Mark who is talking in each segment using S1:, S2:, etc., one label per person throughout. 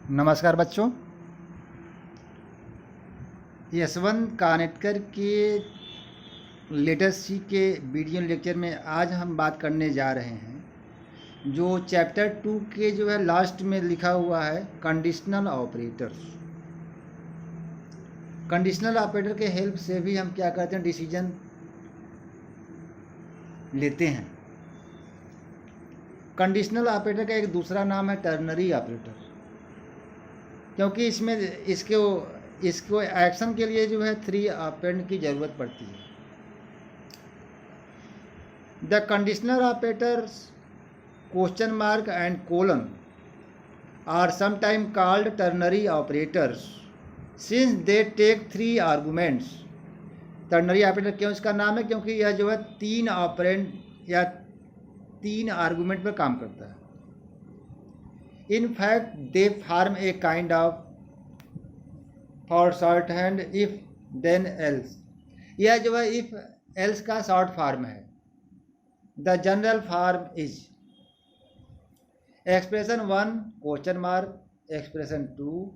S1: नमस्कार बच्चों। यशवंत कानेटकर के लेटर सी के वीडियो लेक्चर में आज हम बात करने जा रहे हैं जो चैप्टर 2 के जो है लास्ट में लिखा हुआ है कंडीशनल ऑपरेटर्स। कंडीशनल ऑपरेटर के हेल्प से भी हम क्या करते हैं, डिसीजन लेते हैं। कंडीशनल ऑपरेटर का एक दूसरा नाम है टर्नरी ऑपरेटर, क्योंकि इसमें इसको एक्शन के लिए जो है 3 ऑपरेंड की ज़रूरत पड़ती है। The conditional operators question mark and colon are sometime called ternary operators since they take 3 arguments. Ternary operator क्यों इसका नाम है, क्योंकि यह जो है 3 ऑपरेंड या 3 आर्गूमेंट पर काम करता है। In fact, they form a kind of for shorthand if then else। यह जो है if else का शॉर्ट फॉर्म है। The general form is expression 1 question mark, expression 2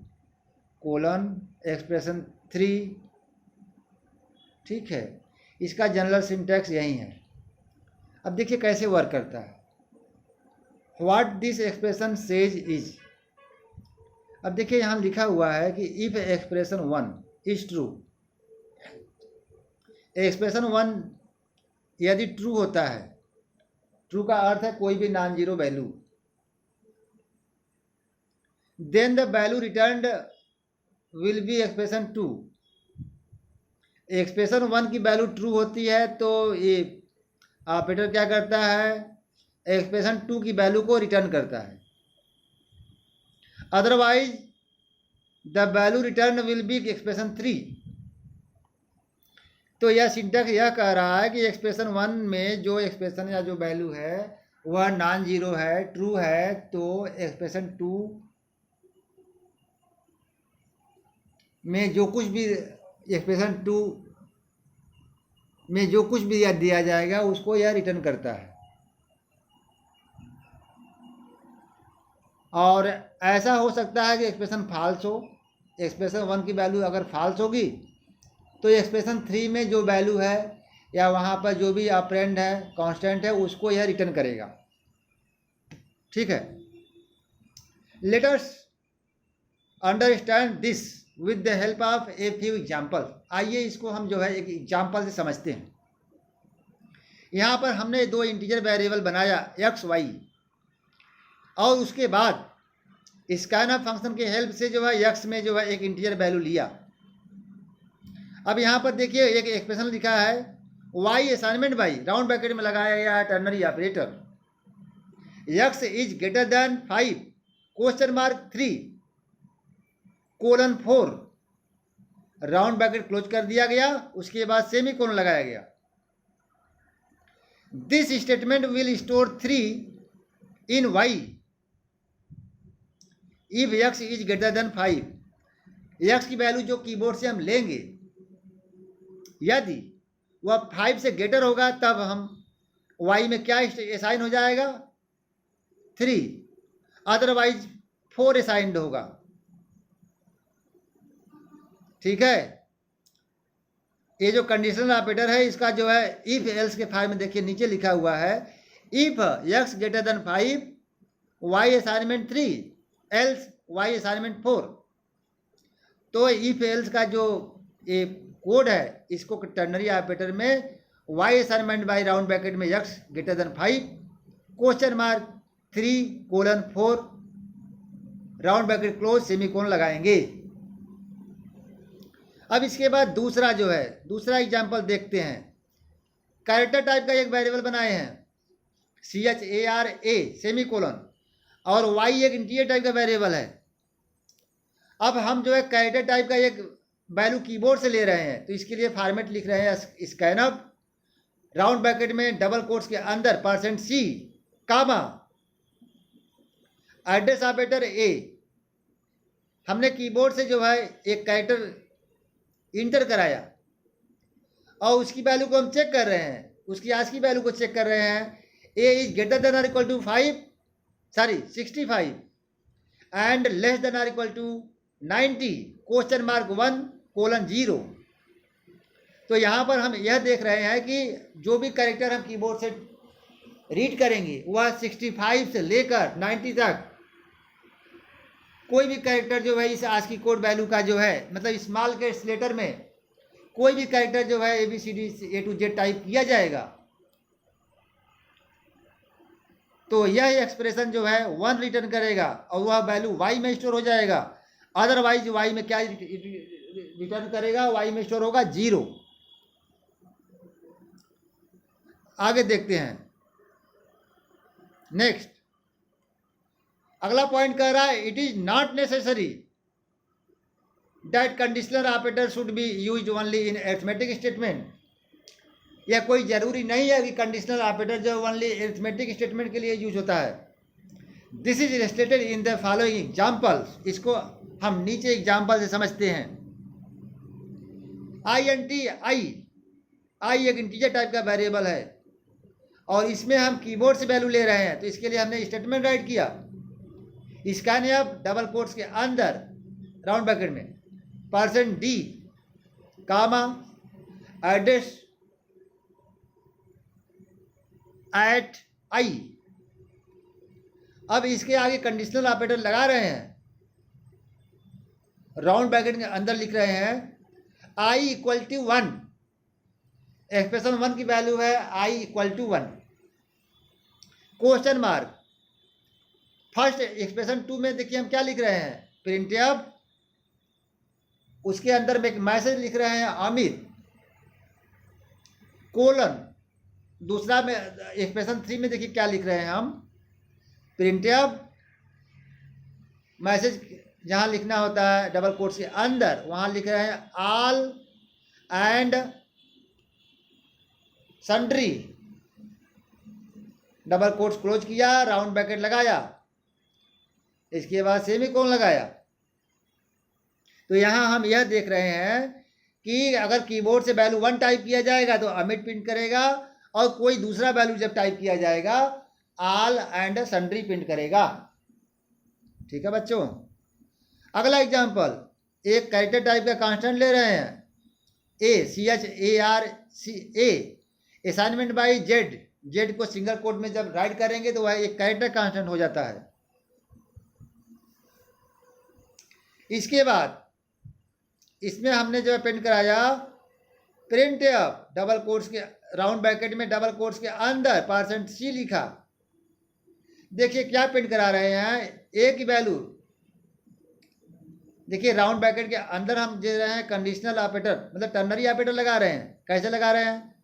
S1: colon, expression 3। ठीक है, इसका जनरल सिंटैक्स यही है। अब देखिए कैसे वर्क करता है। What this expression says is, अब देखिए यहाँ लिखा हुआ है कि if expression 1 is true, expression 1 यदि ट्रू होता है, ट्रू का अर्थ है कोई भी non zero value, then the value returned will be expression 2। Expression 1 की वैल्यू ट्रू होती है तो ये ऑपरेटर क्या करता है, एक्सप्रेशन 2 की वैल्यू को रिटर्न करता है। Otherwise the value return will be expression 3। तो यह सिंटैक्स यह कह रहा है कि एक्सप्रेशन 1 में जो एक्सप्रेशन या जो वैल्यू है वह नॉन जीरो है, ट्रू है, तो एक्सप्रेशन 2 में जो कुछ भी एक्सप्रेशन 2 में जो कुछ भी दिया जाएगा उसको यह रिटर्न करता है। और ऐसा हो सकता है कि एक्सप्रेशन फॉल्स हो। एक्सप्रेशन 1 की वैल्यू अगर फॉल्स होगी तो एक्सप्रेशन 3 में जो वैल्यू है या वहाँ पर जो भी ऑपरेंड है, कांस्टेंट है, उसको यह रिटर्न करेगा। ठीक है, let us understand this with the help of a few example. आइए इसको हम जो है एक एग्जाम्पल से समझते हैं। यहाँ पर हमने 2 इंटीजर वेरिएबल बनाया एक्स वाई, और उसके बाद स्कैनअप फंक्शन के हेल्प से जो है एक्स में जो है एक इंटीजर वैल्यू लिया। अब यहाँ पर देखिए एक एक्सप्रेशन लिखा है Y assignment by, round bracket में लगाया गया है ternary operator, X is greater than 5 question mark 3 colon 4, round bracket close कर दिया गया, उसके बाद सेमी कोलन लगाया गया। This statement will store 3 in Y if X is greater than 5। X की वैल्यू जो कीबोर्ड से हम लेंगे, यदि वह 5 से ग्रेटर होगा तब हम वाई में क्या असाइन हो जाएगा, 3, अदरवाइज 4 असाइंड होगा। ठीक है, ये जो कंडीशनल ऑपरेटर है इसका जो है इफ एल्स के फाइल में देखिए नीचे लिखा हुआ है if x greater than 5 y assignment 3 else y assignment 4। तो इफ एल्स का जो ये कोड है इसको टर्नरी ऑपरेटर में Y assignment by round bracket में X greater than 5 question mark 3 colon 4 round bracket close semicolon लगाएंगे। अब इसके बाद दूसरा जो है दूसरा एग्जाम्पल देखते हैं। कैरेक्टर टाइप का एक वेरिएबल बनाए हैं CHARA सेमी कोलन, और वाई एक इंटीजर टाइप का वेरिएबल है। अब हम जो है कैरेक्टर टाइप का एक वैल्यू कीबोर्ड से ले रहे हैं, तो इसके लिए फॉर्मेट लिख रहे हैं स्कैनअप राउंड ब्रैकेट में डबल कोट्स के अंदर %C comma address operator A। हमने कीबोर्ड से जो है एक कैरेक्टर इंटर कराया और उसकी वैल्यू को हम चेक कर रहे हैं, उसकी आज की वैल्यू को चेक कर रहे हैं। A इज ग्रेटर देन और equal to 65 and less than or equal to 90 question mark 1:0। तो यहाँ पर हम यह देख रहे हैं कि जो भी कैरेक्टर हम कीबोर्ड से रीड करेंगे वह 65 से लेकर 90 तक कोई भी कैरेक्टर जो है इस ASCII कोड वैल्यू का जो है मतलब स्मॉल कैप्स लेटर में कोई भी कैरेक्टर जो है ABCD A to Z type किया जाएगा तो यह एक्सप्रेशन जो है 1 रिटर्न करेगा और वह वैल्यू y में स्टोर हो जाएगा। अदरवाइज y में क्या रिटर्न करेगा, y में स्टोर होगा 0। आगे देखते हैं नेक्स्ट। अगला पॉइंट कह रहा है it is not necessary that conditional operator should be used only in arithmetic statement. यह कोई ज़रूरी नहीं है कि कंडीशनल ऑपरेटर जो ओनली अरिथमेटिक स्टेटमेंट के लिए यूज होता है। This is illustrated in the following examples. इसको हम नीचे एग्जाम्पल से समझते हैं। आई एक इंटीजर टाइप का वेरिएबल है और इसमें हम कीबोर्ड से वैल्यू ले रहे हैं तो इसके लिए हमने स्टेटमेंट राइट किया। स्कैन एफ डबल कोट्स के अंदर राउंड ब्रैकेट में %d कामा एड्रेस एट आई। अब इसके आगे कंडीशनल ऑपरेटर लगा रहे हैं, राउंड ब्रैकेट के अंदर लिख रहे हैं i इक्वल टू 1। एक्सप्रेशन 1 की वैल्यू है i equal to 1 question mark. First expression 2 में देखिए हम क्या लिख रहे हैं प्रिंटफ, उसके अंदर में एक मैसेज लिख रहे हैं अमित कोलन। दूसरा में एक्सप्रेशन 3 में देखिए क्या लिख रहे हैं हम प्रिंटफ, मैसेज जहाँ लिखना होता है डबल कोट्स के अंदर वहाँ लिख रहे हैं all and sundry, double quotes close किया, राउंड ब्रैकेट लगाया, इसके बाद सेमीकोलन लगाया। तो यहाँ हम यह देख रहे हैं कि अगर कीबोर्ड से वैल्यू 1 टाइप किया जाएगा तो अमिट प्रिंट करेगा और कोई दूसरा वैल्यू जब टाइप किया जाएगा ऑल एंड सन्ड्री प्रिंट करेगा। ठीक है बच्चों। अगला एग्जांपल, एक कैरेक्टर टाइप का कांस्टेंट ले रहे हैं CHARCA असाइनमेंट बाई जेड को सिंगल कोट में जब राइट करेंगे तो वह एक कैरेक्टर कांस्टेंट हो जाता है। इसके बाद इसमें हमने जो है प्रिंट कराया प्रिंट डबल कोट्स के राउंड ब्रैकेट में डबल कोट्स के अंदर %C लिखा। देखिए क्या प्रिंट करा रहे हैं, ए की वैल्यू देखिए राउंड ब्रैकेट के अंदर हम दे रहे हैं कंडीशनल ऑपरेटर मतलब टर्नरी ऑपरेटर लगा रहे हैं। कैसे लगा रहे हैं,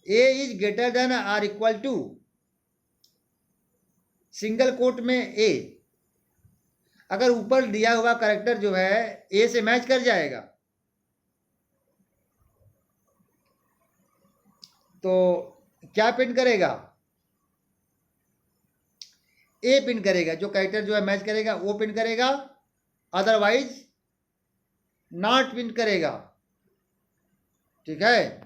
S1: A is greater than or equal to single quote में ए। अगर ऊपर दिया हुआ कैरेक्टर जो है ए से मैच कर जाएगा तो क्या प्रिंट करेगा, ए प्रिंट करेगा। जो कैरेक्टर जो है मैच करेगा वो प्रिंट करेगा, अदरवाइज नॉट प्रिंट करेगा। ठीक है।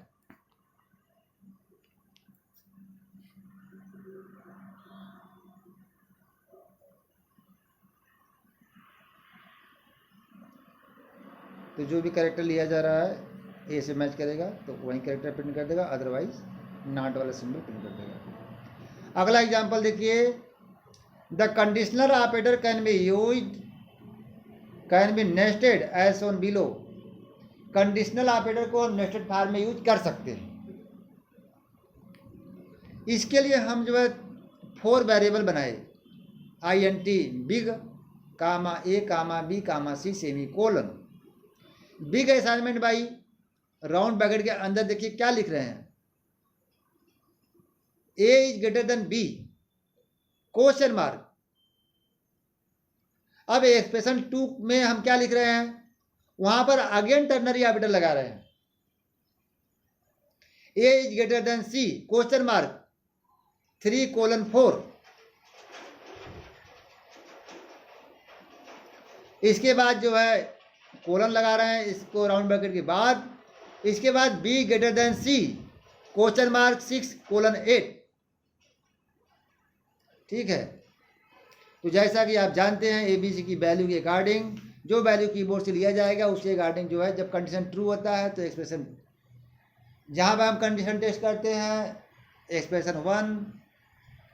S1: तो जो भी कैरेक्टर लिया जा रहा है ए से मैच करेगा तो वही कैरेक्टर प्रिंट कर देगा, अदरवाइज नॉट वाला सिंबल प्रिंट कर देगा। अगला एग्जांपल देखिए, the conditional operator can be nested as shown below. Conditional operator को हम नेस्टेड फॉर्म में यूज कर सकते हैं। इसके लिए हम जो है 4 वेरिएबल बनाए INT big comma A comma B comma C semicolon. Big assignment by round bracket के अंदर देखिए क्या लिख रहे हैं A is greater than B question mark. अब एक्सप्रेशन 2 में हम क्या लिख रहे हैं, वहां पर अगेन टर्नरी ऑपरेटर लगा रहे हैं A is greater then C question mark 3:4। इसके बाद जो है कोलन लगा रहे हैं इसको राउंड ब्रैकेट के बाद। इसके बाद B greater than C question mark 6:8। ठीक है। तो जैसा कि आप जानते हैं ABC की वैल्यू के अकॉर्डिंग जो वैल्यू कीबोर्ड से लिया जाएगा उसके अकॉर्डिंग जो है, जब कंडीशन ट्रू होता है तो एक्सप्रेशन, जहाँ पर हम कंडीशन टेस्ट करते हैं एक्सप्रेशन 1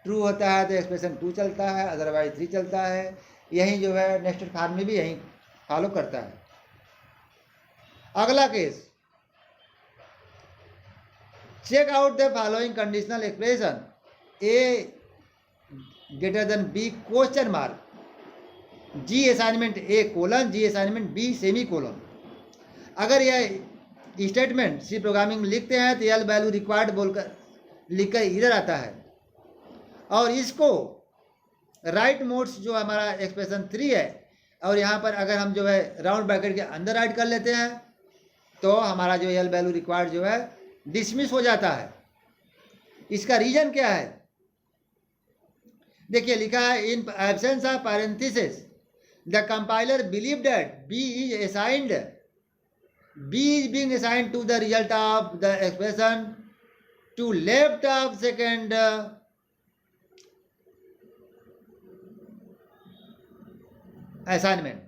S1: ट्रू होता है तो एक्सप्रेशन 2 चलता है, अदरवाइज 3 चलता है। यही जो है नेस्टेड फॉर्म में भी यही फॉलो करता है। अगला case, check out the following conditional expression A greater than B question mark, G assignment A colon, G assignment B semicolon. अगर यह स्टेटमेंट सी प्रोग्रामिंग में लिखते हैं तो एल वैल्यू रिक्वायर्ड बोलकर लिखकर इधर आता है, और इसको राइट मोड्स जो हमारा एक्सप्रेशन 3 है, और यहाँ पर अगर हम जो है राउंड ब्रैकेट के अंदर राइट कर लेते हैं तो हमारा जो एल वैल्यू रिक्वायर्ड जो है डिसमिस हो जाता है। इसका रीजन क्या है? देखिए लिखा है, in absence of parenthesis the compiler believe that B is being assigned to the result of the expression to left of second assignment.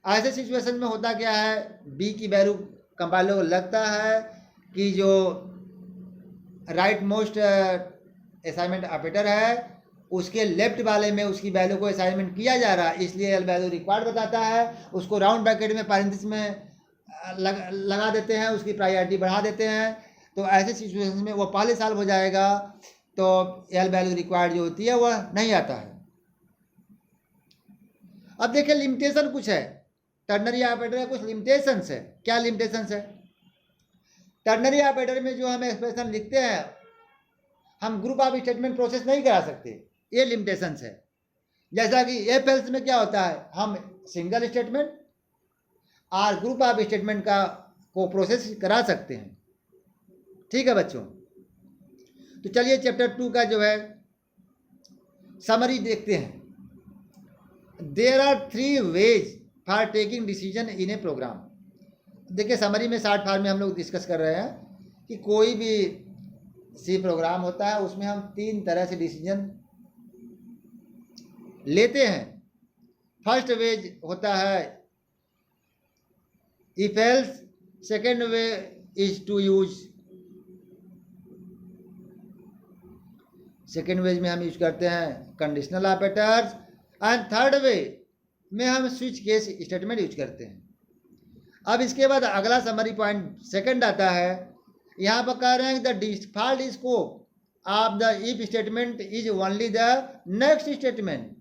S1: ऐसे सिचुएशन में होता क्या है, B की वैल्यू कंपाइलर को लगता है कि जो राइट मोस्ट असाइनमेंट ऑपरेटर है उसके लेफ्ट वाले में उसकी वैल्यू को असाइनमेंट किया जा रहा है, इसलिए एल वैल्यू रिक्वायर्ड बताता है। उसको राउंड ब्रैकेट में पैरेंथेसिस में लगा देते हैं, उसकी प्रायोरिटी बढ़ा देते हैं। तो ऐसे सिचुएशन में वो पहले साल हो जाएगा तो एल वैल्यू रिक्वायर्ड जो होती है वह नहीं आता है। अब देखिए लिमिटेशन कुछ है, टर्नरी ऑपरेटर का कुछ लिमिटेशंस है। क्या लिमिटेशंस है? टर्नरी ऑपरेटर में जो हम एक्सप्रेशन लिखते हैं हम ग्रुप ऑफ स्टेटमेंट प्रोसेस नहीं करा सकते, ये लिमिटेशंस है। जैसा कि एफ एल्स में क्या होता है, हम सिंगल स्टेटमेंट और ग्रुप ऑफ स्टेटमेंट का को प्रोसेस करा सकते हैं। ठीक है बच्चों, तो चलिए चैप्टर 2 का जो है समरी देखते हैं। There are 3 ways for taking decision in a program. देखिए समरी में शॉर्ट फॉर्म में हम लोग डिस्कस कर रहे हैं कि कोई भी सी प्रोग्राम होता है उसमें हम 3 तरह से डिसीजन लेते हैं। फर्स्ट वेज होता है if else, second way is to use, second ways में हम यूज करते हैं conditional operators, and third way में हम स्विच केस स्टेटमेंट यूज करते हैं। अब इसके बाद अगला समरी पॉइंट सेकंड आता है, यहाँ पर कह रहे हैं the default scope of the if statement is only the next statement.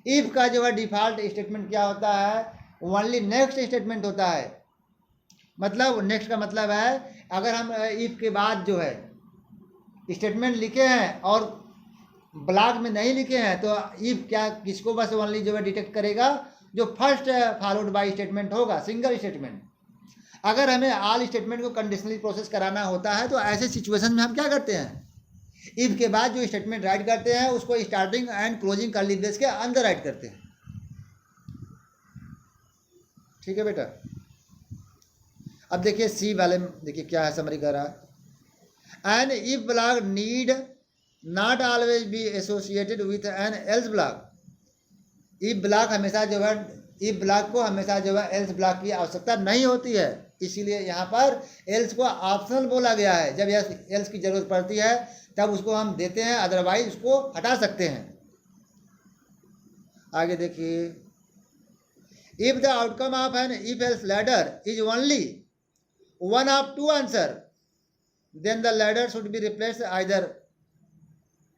S1: If का जो है डिफॉल्ट स्टेटमेंट क्या होता है, ओनली नेक्स्ट स्टेटमेंट होता है। मतलब नेक्स्ट का मतलब है अगर हम इफ के बाद जो है स्टेटमेंट लिखे हैं और ब्लॉक में नहीं लिखे हैं तो इफ क्या किसको बस ओनली जो है डिटेक्ट करेगा, जो फर्स्ट फॉलोड बाय स्टेटमेंट होगा, सिंगल स्टेटमेंट। अगर हमें ऑल स्टेटमेंट को कंडीशनली प्रोसेस कराना होता है तो ऐसे सिचुएशन में हम क्या करते हैं, इफ के बाद जो स्टेटमेंट राइट करते हैं उसको starting and closing curly brace के अंदर राइट करते हैं। ठीक है बेटा। अब देखिए सी वाले में देखिए क्या है, समरी कर रहा है, an if block need not always be associated with an else block. If block हमेशा जो है, इफ ब्लॉक को हमेशा जो है एल्स ब्लॉक की आवश्यकता नहीं होती है, इसीलिए यहाँ पर एल्स को ऑप्शनल बोला गया है। जब एल्स की जरूरत पड़ती है तब उसको हम देते हैं, अदरवाइज उसको हटा सकते हैं। आगे देखिए, if the outcome of an if else ladder is only one of 2 answer then the ladder should be replace either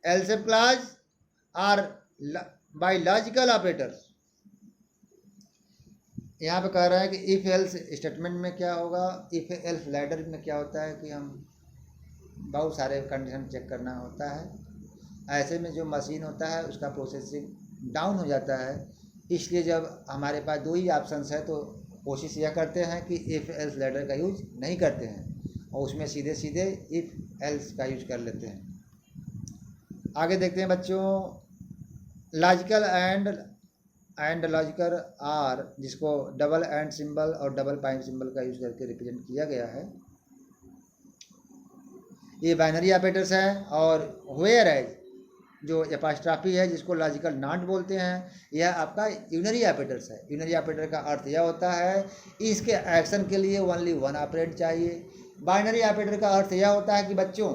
S1: else clause और बाय लॉजिकल ऑपरेटर्स। यहाँ पे कह रहा है कि इफ एल्स स्टेटमेंट में क्या होगा, इफ एल्स लैडर में क्या होता है कि हम बहुत सारे कंडीशन चेक करना होता है। ऐसे में जो मशीन होता है उसका प्रोसेसिंग डाउन हो जाता है, इसलिए जब हमारे पास 2 ही ऑप्शंस है तो कोशिश यह करते हैं कि इफ एल्स लैडर का यूज नहीं करते हैं और उसमें सीधे सीधे इफ एल्स का यूज कर लेते हैं। आगे देखते हैं बच्चों, लॉजिकल एंड लॉजिकल आर, जिसको डबल एंड सिंबल और डबल पाइप सिंबल का यूज करके रिप्रेजेंट किया गया है। ये बाइनरी ऑपरेटर्स हैं, और वेयर एज जो एपास्ट्राफी है जिसको लॉजिकल नॉट बोलते हैं, यह आपका यूनरी ऑपरेटर्स है। यूनरी ऑपरेटर का अर्थ यह होता है इसके एक्शन के लिए ओनली वन ऑपरेंड चाहिए। बाइनरी ऑपरेटर का अर्थ यह होता है कि बच्चों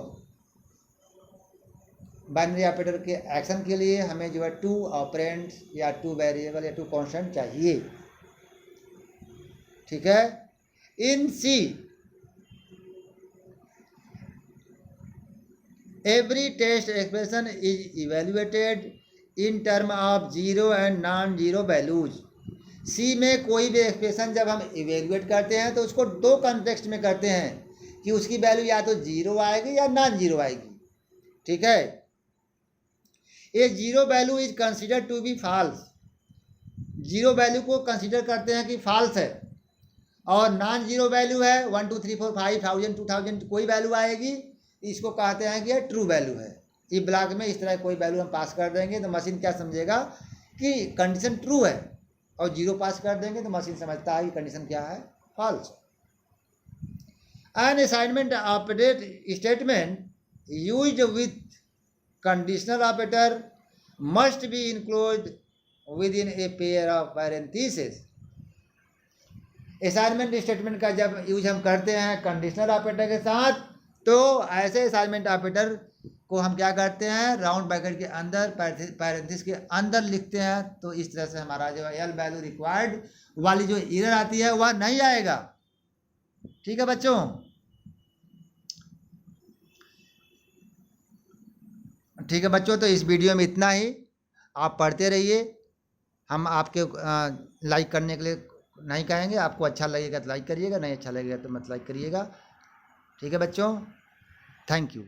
S1: बाइनरी ऑपरेटर के एक्शन के लिए हमें जो है 2 ऑपरेंड्स या 2 वेरिएबल या 2 कांस्टेंट चाहिए। ठीक है। In C every test expression is evaluated in term of zero and non zero values. C में कोई भी एक्सप्रेशन जब हम इवेल्युएट करते हैं तो उसको 2 कॉन्टेक्स्ट में करते हैं कि उसकी वैल्यू या तो जीरो आएगी या नॉन जीरो आएगी। ठीक है। A zero value is consider to be false. Zero value को कंसिडर करते हैं कि फॉल्स है, और नॉन जीरो वैल्यू है 1 2 3 4 5 1000 2000 कोई वैल्यू आएगी, इसको कहते हैं कि यह ट्रू वैल्यू है। इस ब्लॉक में इस तरह कोई वैल्यू हम पास कर देंगे तो मशीन क्या समझेगा कि कंडीशन ट्रू है, और जीरो पास कर देंगे तो मशीन समझता है कि कंडीशन क्या है, false. An assignment operate statement used with conditional operator must be enclosed within a pair of parenthesis. Assignment statement का जब यूज हम करते हैं कंडीशनल ऑपरेटर के साथ, तो ऐसे असाइनमेंट ऑपरेटर को हम क्या करते हैं, राउंड ब्रैकेट के अंदर पैरेंथेसिस के अंदर लिखते हैं। तो इस तरह से हमारा जो एल वैल्यू रिक्वायर्ड वाली जो एरर आती है वह नहीं आएगा। ठीक है बच्चों। ठीक है बच्चों, तो इस वीडियो में इतना ही। आप पढ़ते रहिए, हम आपके लाइक करने के लिए नहीं कहेंगे। आपको अच्छा लगेगा तो लाइक करिएगा, नहीं अच्छा लगेगा तो मत लाइक करिएगा। ठीक है बच्चों, थैंक यू।